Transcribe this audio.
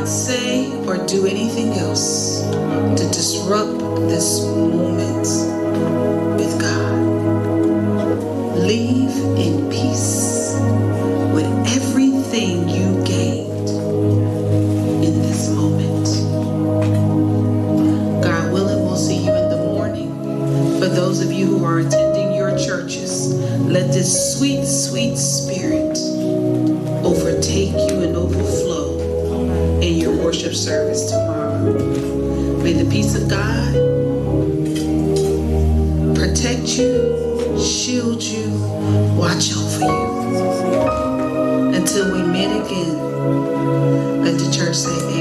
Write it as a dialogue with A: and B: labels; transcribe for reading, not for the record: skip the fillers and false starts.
A: not say or do anything else to disrupt this moment with God. Leave in peace with everything you gained in this moment. God willing, we'll see you in the morning. For those of you who are attending your churches, let this sweet, sweet spirit overtake you and overflow in your worship service tomorrow. May the peace of God protect you, shield you, watch over you. Until we meet again, let the church say